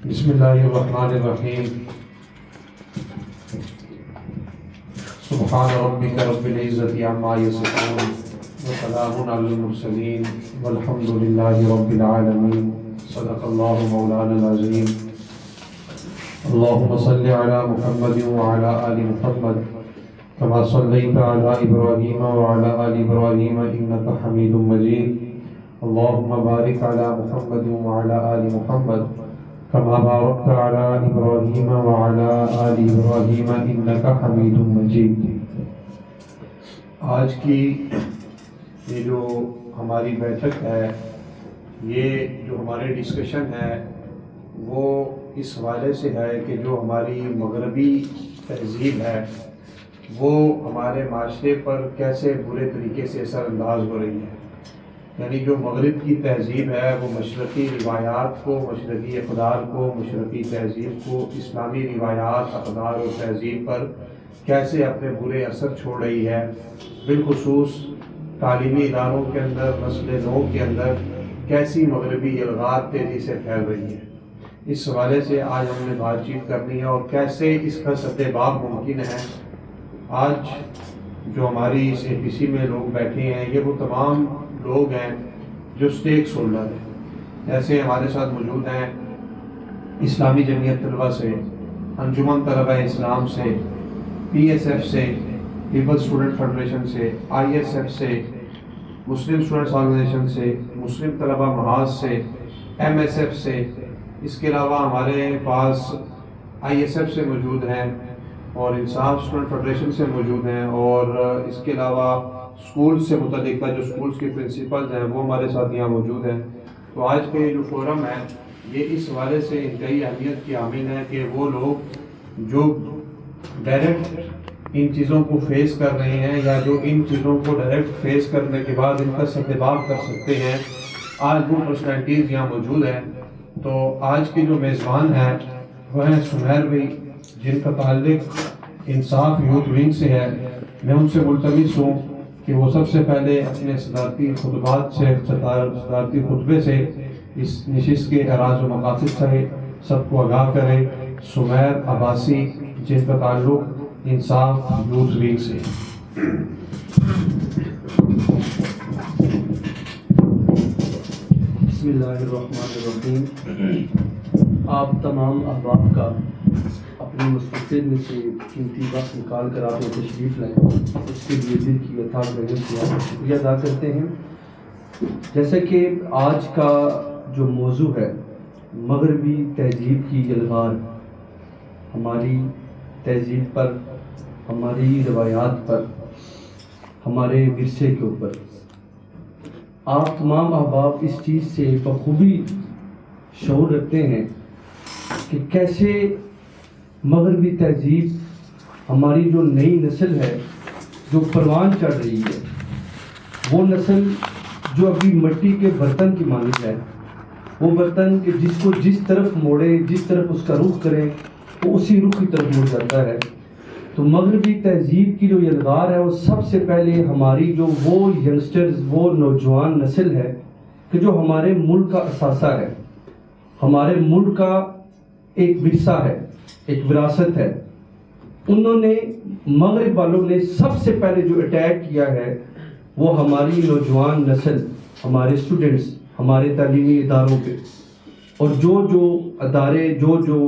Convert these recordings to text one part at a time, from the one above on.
بسم اللہ الرحمن الرحیم سبحان ربک رب العزت عما یصفون وسلام علی المرسلین والحمد للہ رب العالمین صدق اللہ مولانا العظیم اللہم صل علی محمد وعلی آل محمد كما صليت على إبراهيم وعلى آل إبراهيم إنك حميد مجيد اللهم بارك على محمد وعلى آل محمد كما باركت على إبراهيم وعلى آل إبراهيم إنك حميد مجيد۔ آج کی یہ جو ہماری بیٹھک ہے، یہ جو ہمارے ڈسکشن ہے وہ اس حوالے سے ہے کہ جو ہماری مغربی تہذیب ہے وہ ہمارے معاشرے پر کیسے برے طریقے سے اثر انداز ہو رہی ہے۔ یعنی جو مغرب کی تہذیب ہے وہ مشرقی روایات کو، مشرقی اقدار کو، مشرقی تہذیب کو اسلامی روایات، اقدار اور تہذیب پر کیسے اپنے برے اثر چھوڑ رہی ہے، بالخصوص تعلیمی اداروں کے اندر، نسل نو کے اندر کیسی مغربی الغات تیزی سے پھیل رہی ہے۔ اس حوالے سے آج ہم نے بات چیت کرنی ہے اور کیسے اس کا سد باب ممکن ہے۔ آج جو ہماری اس اے پی سی میں لوگ بیٹھے ہیں یہ وہ تمام لوگ ہیں جو سٹیک ہولڈر ہیں۔ ایسے ہمارے ساتھ موجود ہیں اسلامی جمعیت طلبہ سے، انجمن طلبہ اسلام سے، پی ایس ایف سے، پیپلز اسٹوڈنٹ فیڈریشن سے، آئی ایس ایف سے، مسلم اسٹوڈنٹس آرگنائزیشن سے، مسلم طلبہ محاذ سے، ایم ایس ایف سے، اس کے علاوہ ہمارے پاس آئی ایس ایف سے موجود ہیں اور انصاف اسٹوڈنٹ فیڈریشن سے موجود ہیں، اور اس کے علاوہ اسکول سے متعلقہ جو اسکولس کے پرنسپلز ہیں وہ ہمارے ساتھ یہاں موجود ہیں۔ تو آج کا یہ جو فورم ہے یہ اس حوالے سے انتہائی اہمیت کی حامل ہے کہ وہ لوگ جو ڈائریکٹ ان چیزوں کو فیس کر رہے ہیں یا جو ان چیزوں کو ڈائریکٹ فیس کرنے کے بعد ان کا سدباب کر سکتے ہیں، آج وہ پرسنالٹیز یہاں موجود ہیں۔ تو آج کے جو میزبان ہیں وہ ہیں سمیر بھائی، جن کا تعلق انصاف یوتھ ونگ سے ہے۔ میں ان سے ملتمس ہوں کہ وہ سب سے پہلے اپنے صدارتی صدارتی خطبے سے اس نشست کے اعراض و مقاصد سے سب کو آگاہ کریں۔ سمیر عباسی، جن کا تعلق انصاف یوتھ ونگ سے۔ بسم اللہ الرحمن الرحیم۔ آپ تمام احباب کا اپنی مستقبل میں سے قیمتی وقت نکال کر آپ تشریف لائیں، اس کے لیے دل کی اتھاق محنت سے شکریہ ادا کرتے ہیں۔ جیسا کہ آج کا جو موضوع ہے مغربی تہذیب کی یلغار، ہماری تہذیب پر، ہماری روایات پر، ہمارے ورثے کے اوپر، آپ تمام احباب اس چیز سے بخوبی شعور رکھتے ہیں کہ کیسے مغربی تہذیب ہماری جو نئی نسل ہے جو پروان چڑھ رہی ہے، وہ نسل جو ابھی مٹی کے برتن کی مانند ہے، وہ برتن کہ جس کو جس طرف موڑے، جس طرف اس کا رخ کرے وہ اسی رخ کی طرف مڑ جاتا ہے۔ تو مغربی تہذیب کی جو یلغار ہے وہ سب سے پہلے ہماری جو وہ ینگسٹرز، وہ نوجوان نسل ہے کہ جو ہمارے ملک کا اثاثہ ہے، ہمارے ملک کا ایک ورثہ ہے، ایک وراثت ہے۔ انہوں نے، مغرب والوں نے سب سے پہلے جو اٹیک کیا ہے وہ ہماری نوجوان نسل، ہمارے اسٹوڈنٹس، ہمارے تعلیمی اداروں پہ، اور جو ادارے، جو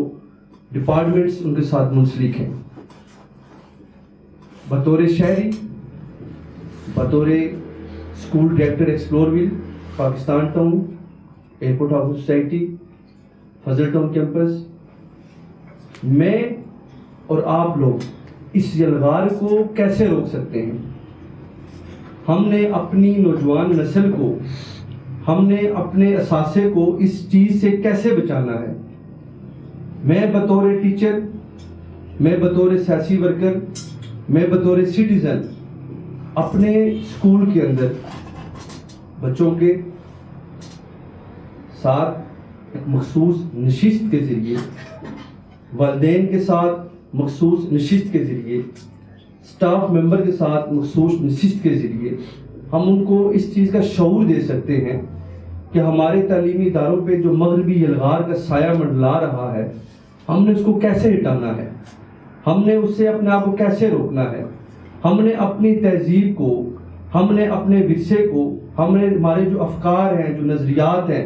ڈپارٹمنٹس ان کے ساتھ منسلک ہیں۔ بطور شہری، بطور school director explore well, Pakistan town, airport house society, Fazal town campus, میں اور آپ لوگ اس یلغار کو کیسے روک سکتے ہیں؟ ہم نے اپنی نوجوان نسل کو، ہم نے اپنے اثاثے کو اس چیز سے کیسے بچانا ہے؟ میں بطور ٹیچر، میں بطور سیاسی ورکر، میں بطور سٹیزن اپنے اسکول کے اندر بچوں کے ساتھ ایک مخصوص نشست کے ذریعے، والدین کے ساتھ مخصوص نشست کے ذریعے، اسٹاف ممبر کے ساتھ مخصوص نشست کے ذریعے ہم ان کو اس چیز کا شعور دے سکتے ہیں کہ کہ ہمارے تعلیمی اداروں پہ جو مغربی یلغار کا سایہ منڈلا رہا ہے، ہم نے اس کو کیسے ہٹانا ہے، ہم نے اس سے اپنے آپ کو کیسے روکنا ہے، ہم نے اپنی تہذیب کو، ہم نے اپنے ورثے کو، ہم نے ہمارے جو افکار ہیں، جو نظریات ہیں،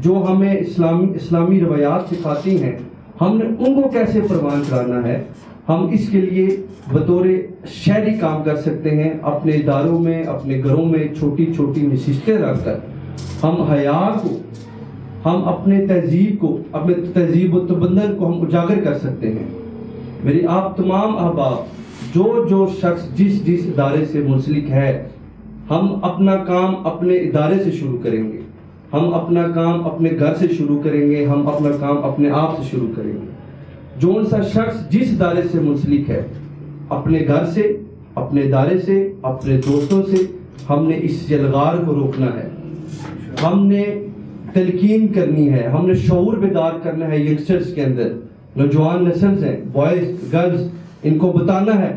جو ہمیں اسلامی روایات سکھاتی ہیں، ہم نے ان کو کیسے پروان چڑھانا ہے۔ ہم اس کے لیے بطور شہری کام کر سکتے ہیں، اپنے اداروں میں، اپنے گھروں میں چھوٹی چھوٹی نشستیں رکھ کر ہم حیا کو، ہم اپنے تہذیب کو، اپنے تہذیب و تمدن کو ہم اجاگر کر سکتے ہیں۔ میری آپ تمام احباب، جو شخص جس ادارے سے منسلک ہے، ہم اپنا کام اپنے ادارے سے شروع کریں گے، ہم اپنا کام اپنے گھر سے شروع کریں گے، ہم اپنا کام اپنے آپ سے شروع کریں گے۔ جون سا شخص جس ادارے سے منسلک ہے، اپنے گھر سے، اپنے ادارے سے، اپنے دوستوں سے ہم نے اس یلغار کو روکنا ہے، ہم نے تلقین کرنی ہے، ہم نے شعور بیدار کرنا ہے ینگسٹرز کے اندر، نوجوان نسلز ہیں، بوائز گرلز، ان کو بتانا ہے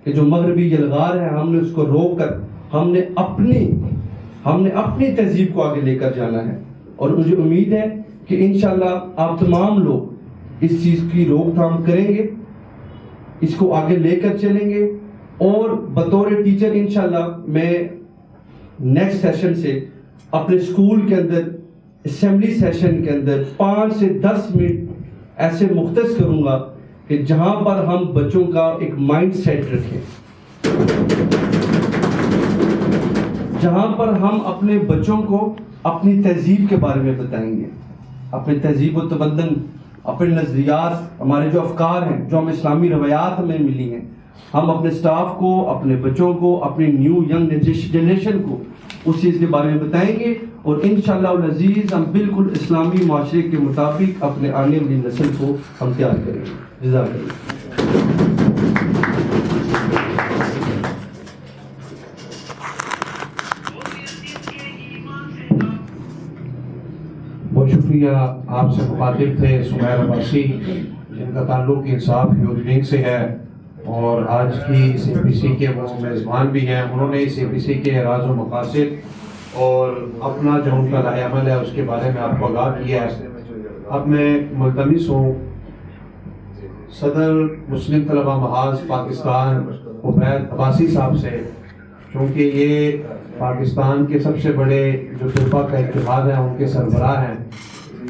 کہ جو مغربی یلغار ہے ہم نے اس کو روک کر ہم نے اپنی تہذیب کو آگے لے کر جانا ہے۔ اور مجھے امید ہے کہ انشاءاللہ آپ تمام لوگ اس چیز کی روک تھام کریں گے، اس کو آگے لے کر چلیں گے، اور بطور ٹیچر انشاءاللہ میں نیکسٹ سیشن سے اپنے اسکول کے اندر اسمبلی سیشن کے اندر 5 سے 10 منٹ ایسے مختص کروں گا کہ جہاں پر ہم بچوں کا ایک مائنڈ سیٹ رکھیں، جہاں پر ہم اپنے بچوں کو اپنی تہذیب کے بارے میں بتائیں گے، اپنے تہذیب و تمدن، اپنے نظریات، ہمارے جو افکار ہیں، جو ہمیں اسلامی روایات ہمیں ملی ہیں، ہم اپنے سٹاف کو، اپنے بچوں کو، اپنی نیو ینگ جنریشن کو اس چیز کے بارے میں بتائیں گے، اور انشاءاللہ العزیز ہم بالکل اسلامی معاشرے کے مطابق اپنے آنے والی نسل کو ہم تیار کریں گے۔ جزاک اللہ۔ بہت شکریہ۔ آپ سے مخاطب تھے سمیر عباسی، جن کا تعلق انصاف یوتھ ونگ سے ہے، اور آج کی سی پی سی کے وہ میزبان بھی ہیں۔ انہوں نے سی پی سی کے راز و مقاصد اور اپنا جو ان کا رائے عمل ہے اس کے بارے میں آپ کو آگاہ کیا ہے۔ اب میں ملتمس ہوں صدر مسلم طلبہ محاذ پاکستان عبید عباسی صاحب سے، چونکہ یہ پاکستان کے سب سے بڑے جو طلبہ کا اتحاد ہے ان کے سربراہ ہیں،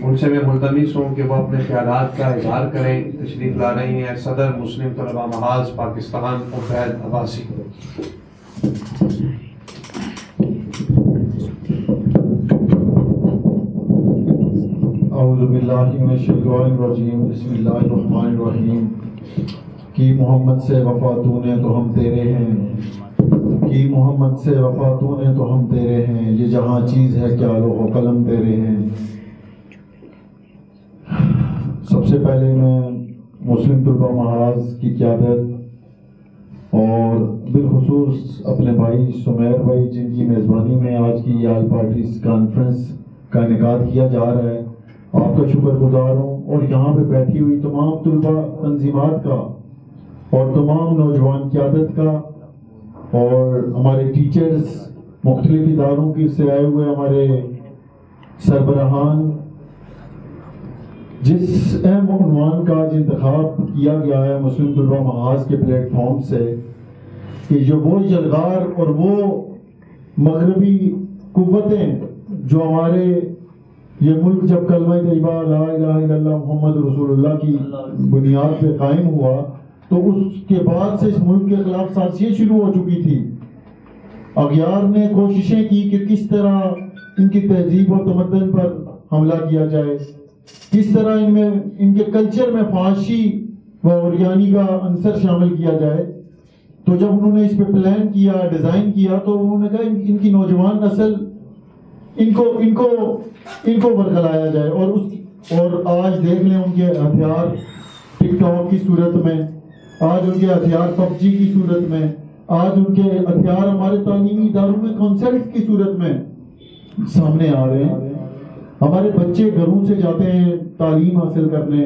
ان سے میں ملتمس ہوں کہ وہ اپنے خیالات کا اظہار کریں۔ تشریف لا رہی ہیں صدر مسلم طلبہ محاذ پاکستان عبید عباسی۔ اعوذ باللہ من الشیطان الرجیم، بسم اللہ الرحمن الرحیم۔ کی محمد سے وفا تو نے تو ہم تیرے ہیں، کی محمد سے وفا تو نے تو ہم تیرے ہیں، یہ جہاں چیز ہے کیا لوح و قلم تیرے ہیں۔ سب سے پہلے میں مسلم طلبہ محاذ کی قیادت اور بالخصوص اپنے بھائی سمیر بھائی، جن کی میزبانی میں آج کی آل پارٹیز کانفرنس کا انعقاد کیا جا رہا ہے، آپ کا شکر گزار ہوں، اور یہاں پہ بیٹھی ہوئی تمام طلبہ تنظیمات کا اور تمام نوجوان قیادت کا، اور ہمارے ٹیچرز، مختلف اداروں کی سے آئے ہوئے ہمارے سربراہان، جس اہم عنوان کا آج انتخاب کیا گیا ہے مسلم طلبہ محاذ کے پلیٹ فارم سے، کہ جو وہ یلغار اور وہ مغربی قوتیں جو ہمارے یہ ملک جب کلمہ طیبہ لا الہ الا اللہ محمد رسول اللہ کی بنیاد پہ قائم ہوا، تو اس کے بعد سے اس ملک کے خلاف سازشیں شروع ہو چکی تھی۔ اغیار نے کوششیں کی کہ کس طرح ان کی تہذیب و تمدن پر حملہ کیا جائے، کس طرح ان کے کلچر میں فحاشی و عریانی کا عنصر شامل کیا جائے۔ تو جب انہوں نے اس پہ پلان کیا، ڈیزائن کیا، تو انہوں نے کہا ان کی نوجوان نسل ان کو برگلایا جائے، اور آج دیکھ لیں ان کے ہتھیار ٹک ٹاک کی صورت میں، آج ان کے ہتھیار پب جی کی صورت میں، آج ان کے ہتھیار ہمارے تعلیمی اداروں میں کانسرٹ کی صورت میں سامنے آ رہے ہیں۔ ہمارے بچے گھروں سے جاتے ہیں تعلیم حاصل کرنے،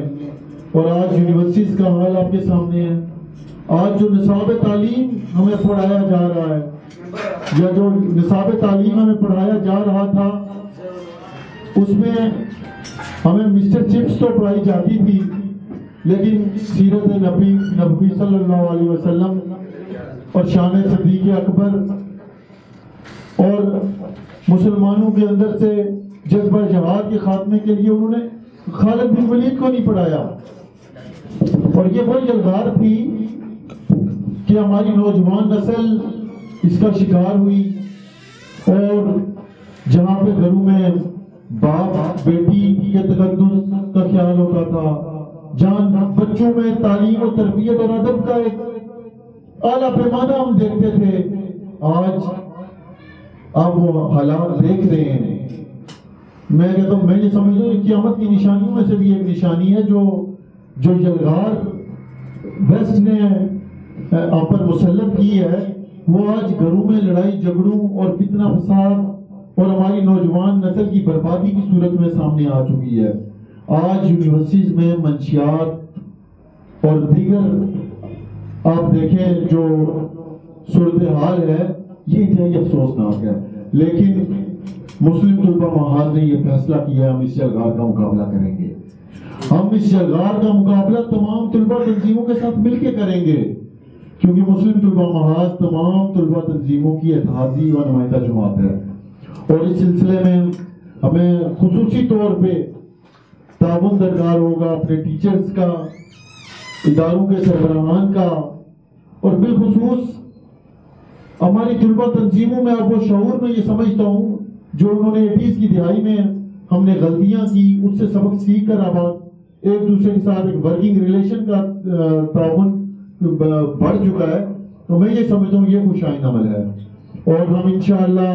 اور آج یونیورسٹیز کا حال آپ کے سامنے ہے۔ آج جو نصاب تعلیم ہمیں پڑھایا جا رہا ہے، یا جو نصاب تعلیم ہمیں پڑھایا جا رہا تھا، اس میں ہمیں مسٹر چپس تو پڑھائی جاتی تھی، لیکن سیرت نبی صلی اللہ علیہ وسلم اور شان صدیق اکبر اور مسلمانوں کے اندر سے جذبہ جہاد کے خاتمے کے لیے انہوں نے خالد بن ولید کو نہیں پڑھایا. اور یہ وہ یلغار تھی کہ ہماری نوجوان نسل اس کا شکار ہوئی، اور جہاں پہ گھروں میں باپ بیٹی کے تقدس کا خیال ہوتا تھا، جہاں بچوں میں تعلیم و تربیت اور ادب کا ایک اعلیٰ پیمانہ ہم دیکھتے تھے، آج آپ وہ حالات دیکھ رہے ہیں. میں کہتا ہوں، میں یہ سمجھتا ہوں قیامت کی نشانیوں میں سے بھی ایک نشانی ہے جو یلغار ویسٹ نے آپ پر مسلط کی ہے، وہ آج گھروں میں لڑائی جھگڑوں اور فتنہ فساد اور ہماری نوجوان نسل کی بربادی کی صورت میں سامنے آ چکی ہے. آج یونیورسٹیز میں منشیات اور دیگر آپ دیکھیں جو صورتحال ہے، یہ انتہائی افسوسناک ہے. لیکن مسلم طلبہ محاذ نے یہ فیصلہ کیا ہے ہم اس یلغار کا مقابلہ کریں گے. ہم اس یلغار کا مقابلہ تمام طلبہ تنظیموں کے ساتھ مل کے کریں گے، کیونکہ مسلم طلبہ محاذ تمام طلبہ تنظیموں کی اتحادی و نمائندہ جماعت ہے. اور اس سلسلے میں ہمیں خصوصی طور پہ تعاون درکار ہوگا اپنے ٹیچرز کا، اداروں کے سربراہان کا، اور بالخصوص ہماری طلبہ تنظیموں میں. اب وہ شعور میں یہ سمجھتا ہوں جو انہوں نے 80s کی دہائی میں ہم نے غلطیاں کی، اس سے سبق سیکھ کر اب ایک دوسرے کے ساتھ ایک ورکنگ ریلیشن کا تعاون بڑھ چکا ہے. تو میں یہ سمجھتا ہوں یہ خوش آئند عمل ہے، اور ہم انشاءاللہ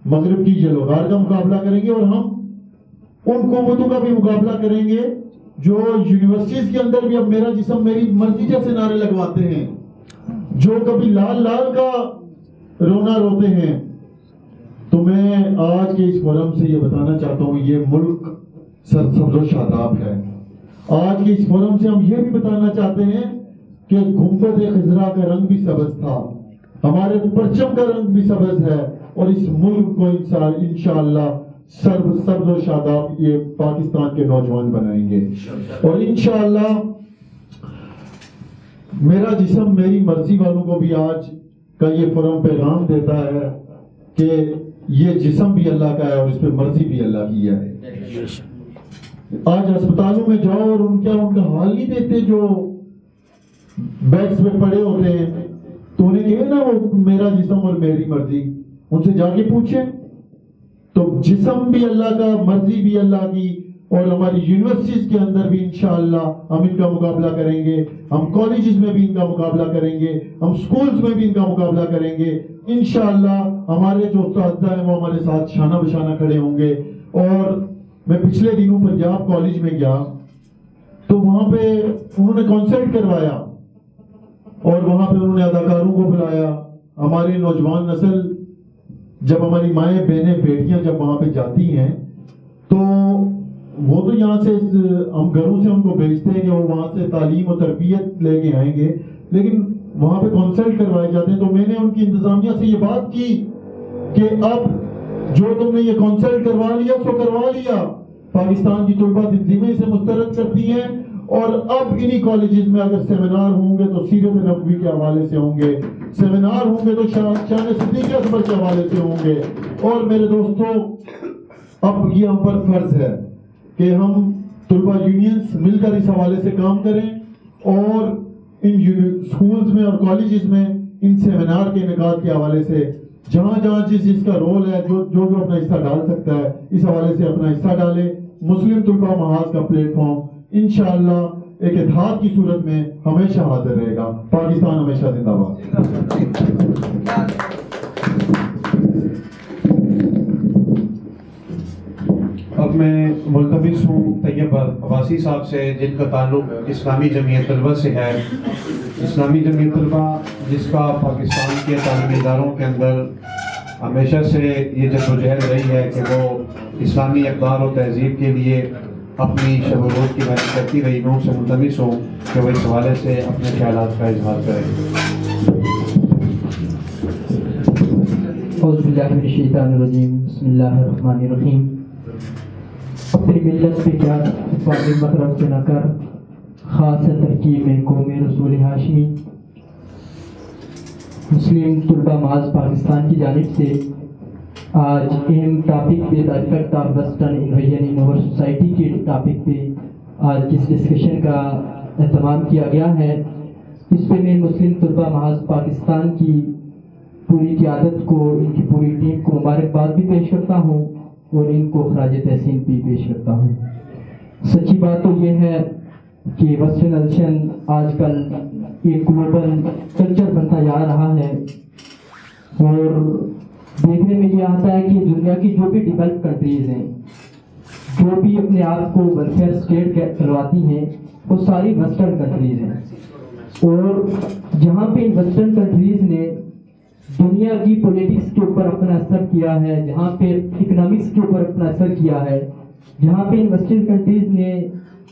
مغرب کی یلغار کا مقابلہ کریں گے، اور ہم ان قوتوں کا بھی مقابلہ کریں گے جو یونیورسٹیز کے اندر بھی اب میرا جسم میری مرضی جیسے نعرے لگواتے ہیں، جو کبھی لال لال کا رونا روتے ہیں. تو میں آج کے اس فورم سے یہ بتانا چاہتا ہوں یہ ملک سرسبز و شاداب ہے. آج کے اس فورم سے ہم یہ بھی بتانا چاہتے ہیں کہ گنبد خضرا کا رنگ بھی سبز تھا، ہمارے پرچم کا رنگ بھی سبز ہے، اور اس ملک کو انشاءاللہ سبز و شاداب یہ پاکستان کے نوجوان بنائیں گے. اور انشاءاللہ میرا جسم میری مرضی والوں کو بھی آج کا یہ فورم پیغام دیتا ہے کہ یہ جسم بھی اللہ کا ہے اور اس پہ مرضی بھی اللہ کی ہے. آج ہسپتالوں میں جاؤ اور ان کا حال نہیں دیکھتے جو بیڈز پہ پڑے ہوتے ہیں، تو انہیں کہے نا وہ میرا جسم اور میری مرضی، ان سے جا کے پوچھیں. تو جسم بھی اللہ کا، مرضی بھی اللہ کی، اور ہماری یونیورسٹیز کے اندر بھی انشاءاللہ ہم ان کا مقابلہ کریں گے، ہم کالجز میں بھی ان کا مقابلہ کریں گے، ہم سکولز میں بھی ان کا مقابلہ کریں گے. انشاءاللہ ہمارے جو اساتذہ ہیں وہ ہمارے ساتھ شانہ بشانہ کھڑے ہوں گے. اور میں پچھلے دنوں پنجاب کالج میں گیا تو وہاں پہ انہوں نے کنسرٹ کروایا، اور وہاں پہ انہوں نے اداکاروں کو بلایا. ہماری نوجوان نسل جب ہماری مائیں بہنیں بیٹیاں جب وہاں پہ جاتی ہیں تو وہ تو یہاں سے ہم گھروں سے ان کو بھیجتے ہیں کہ وہ وہاں سے تعلیم و تربیت لے کے آئیں گے، لیکن وہاں پہ کنسلٹ کروائے جاتے ہیں. تو میں نے ان کی انتظامیہ سے یہ بات کی کہ اب جو تم نے یہ کنسلٹ کروا لیا سو کروا لیا، پاکستان کی طلبہ تنظیمیں اسے مسترد کرتی ہیں، اور اب انہی کالجز میں اگر سیمینار ہوں گے تو سیرت نبوی کے حوالے سے ہوں گے، سیمینار ہوں گے تو شان صدیق اکبر کے حوالے سے ہوں گے. اور میرے دوستوں، اب یہ ہم پر فرض ہے کہ ہم طلبہ یونینز مل کر اس حوالے سے کام کریں، اور ان سکولز میں اور کالجز میں ان سیمینار کے انعقاد کے حوالے سے جہاں جہاں جس کا رول ہے، جو اپنا حصہ ڈال سکتا ہے اس حوالے سے اپنا حصہ ڈالے. مسلم طلبہ محاذ کا پلیٹ فارم انشاءاللہ ایک اتحاد کی صورت میں ہمیشہ حاضر رہے گا. پاکستان ہمیشہ زندہ باد. اب میں ملتمس ہوں طیب عباسی صاحب سے، جن کا تعلق اسلامی جمعیت طلبہ سے ہے. اسلامی جمعیت طلبہ جس کا پاکستان کے تعلیمی اداروں کے اندر ہمیشہ سے یہ جدوجہد رہی ہے کہ وہ اسلامی اقدار و تہذیب کے لیے اپنی شب و روز کی محنت کرتی رہی. میں ان سے ملتمس ہوں کہ وہ اس حوالے سے اپنے خیالات کا اظہار کریں. اعوذ باللہ من الشیطان الرجیم، بسم اللہ الرحمن الرحیم. اپنی ملت پہ کیا اتفاق مطلب سے نہ کر، خاص ترکیب میں قوم رسول ہاشمی مسلم طلبہ محاذ پاکستان کی جانب سے آج اہم ٹاپک پہ the effect of western invasion in our society کے ٹاپک پہ آج اس ڈسکشن کا اہتمام کیا گیا ہے۔ اس پہ میں مسلم طلبہ محاذ پاکستان کی پوری قیادت کو، ان کی پوری ٹیم کو مبارکباد بھی پیش کرتا ہوں اور ان کو خراج تحسین بھی پیش کرتا ہوں۔ سچی بات تو یہ ہے کہ ویسٹرنائزیشن آج کل ایک گلوبل کلچر بنتا جا رہا ہے، اور دیکھنے میں یہ آتا ہے کہ دنیا کی جو بھی ڈیولپ کنٹریز ہیں، جو بھی اپنے آپ کو ویلفیئر اسٹیٹ کہلواتی ہیں، وہ ساری ویسٹرن کنٹریز ہیں، اور جہاں پہ ان ویسٹرن کنٹریز نے دنیا کی پولیٹکس کے اوپر اپنا اثر کیا ہے، جہاں پہ اکنامکس کے اوپر اپنا اثر کیا ہے، جہاں پہ ان ویسٹرن کنٹریز نے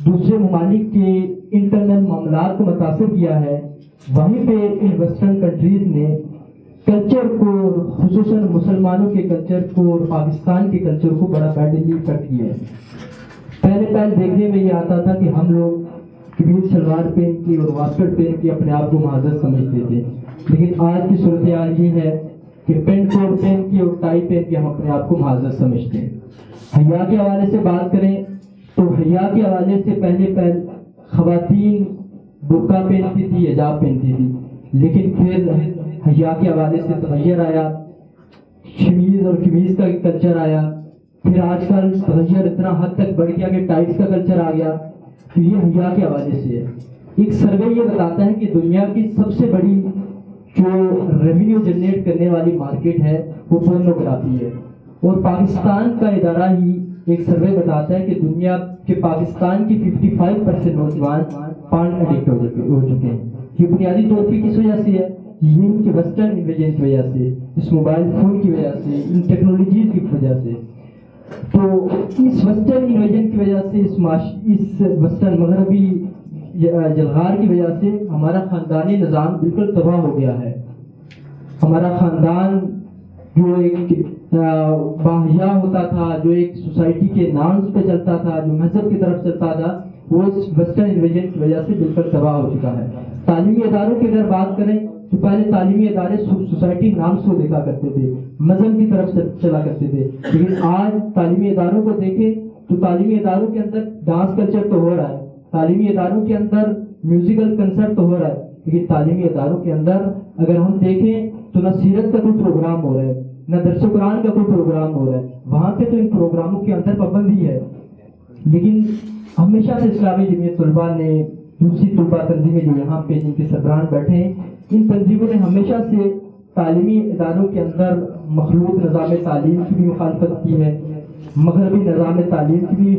دوسرے ممالک کے انٹرنل معاملات کو متاثر کیا ہے، وہیں پہ ان ویسٹرن کنٹریز نے کلچر کو، خصوصاً مسلمانوں کے کلچر کو اور پاکستان کے کلچر کو بڑا بیڈلی افیکٹ کیا ہے۔ پہلے دیکھنے میں یہ آتا تھا کہ ہم لوگ قمیض شلوار پہن کے اور واسکٹ پہن کے اپنے آپ کو معذرت سمجھتے تھے، لیکن آج کی صورتحال یہ ہے کہ پینٹ کوٹ پہن کے اور ٹائی پہن کے ہم اپنے آپ کو معذرت سمجھتے ہیں۔ حیا کے حوالے سے بات کریں تو حیا کے حوالے سے پہلے خواتین برقع پہنتی تھی، حجاب پہنتی تھی، لیکن پھر حیا کے حوالے سے تغیر آیا، شمیز اور قمیض کا کلچر آیا، پھر آج کل تغیر اتنا حد تک بڑھ گیا کہ ٹائٹس کا کلچر آ گیا۔ تو یہ حیا کے حوالے سے ہے۔ ایک سروے یہ بتاتا ہے کہ دنیا کی سب سے بڑی جو ریونیو جنریٹ کرنے والی مارکیٹ ہے وہ پورنوگرافی ہے، اور پاکستان کا ادارہ ہی ایک سروے بتاتا ہے کہ دنیا کے پاکستان کی 55% نوجوان پان ایڈکٹ ہو چکے ہیں۔ یہ بنیادی طور پہ کس وجہ سے ہے؟ یہ ان کے ویسٹرن انویژن کی وجہ سے، اس موبائل فون کی وجہ سے، ان ٹیکنالوجیز کی وجہ سے۔ تو اس ویسٹرن انویژن کی وجہ سے، اس ویسٹرن مغربی جلغار کی وجہ سے ہمارا خاندانی نظام بالکل تباہ ہو گیا ہے۔ ہمارا خاندان جو ایک باحیا ہوتا تھا، جو ایک سوسائٹی کے نامز پہ چلتا تھا، جو مذہب کی طرف چلتا تھا، وہ اس ویسٹرن انویژن کی وجہ سے بالکل تباہ ہو چکا ہے۔ تعلیمی اداروں کی اگر بات کریں تو پہلے تعلیمی ادارے سوسائٹی نامز کو دیکھا کرتے تھے، مذہب کی طرف چلا کرتے تھے، لیکن آج تعلیمی اداروں کو دیکھیں تو تعلیمی اداروں کے اندر ڈانس کلچر تو ہو رہا ہے، تعلیمی اداروں کے اندر میوزیکل کنسرٹ تو ہو رہا ہے، لیکن تعلیمی اداروں کے اندر اگر ہم دیکھیں تو نہ سیرت کا کوئی پروگرام ہو رہا ہے، نہ درس و قرآن کا کوئی پروگرام ہو رہا ہے۔ وہاں پہ تو ان پروگراموں کے اندر پابندی ہے، لیکن ہمیشہ سے اسلامی جمعیت طلباء نے، دوسری طلباء تنظیمیں جو یہاں پہ جن کے سربراہ بیٹھے ہیں، ان تنظیموں نے ہمیشہ سے تعلیمی اداروں کے اندر مخلوط نظام تعلیم کی بھی مخالفت کی ہے، مغربی نظام تعلیم کی بھی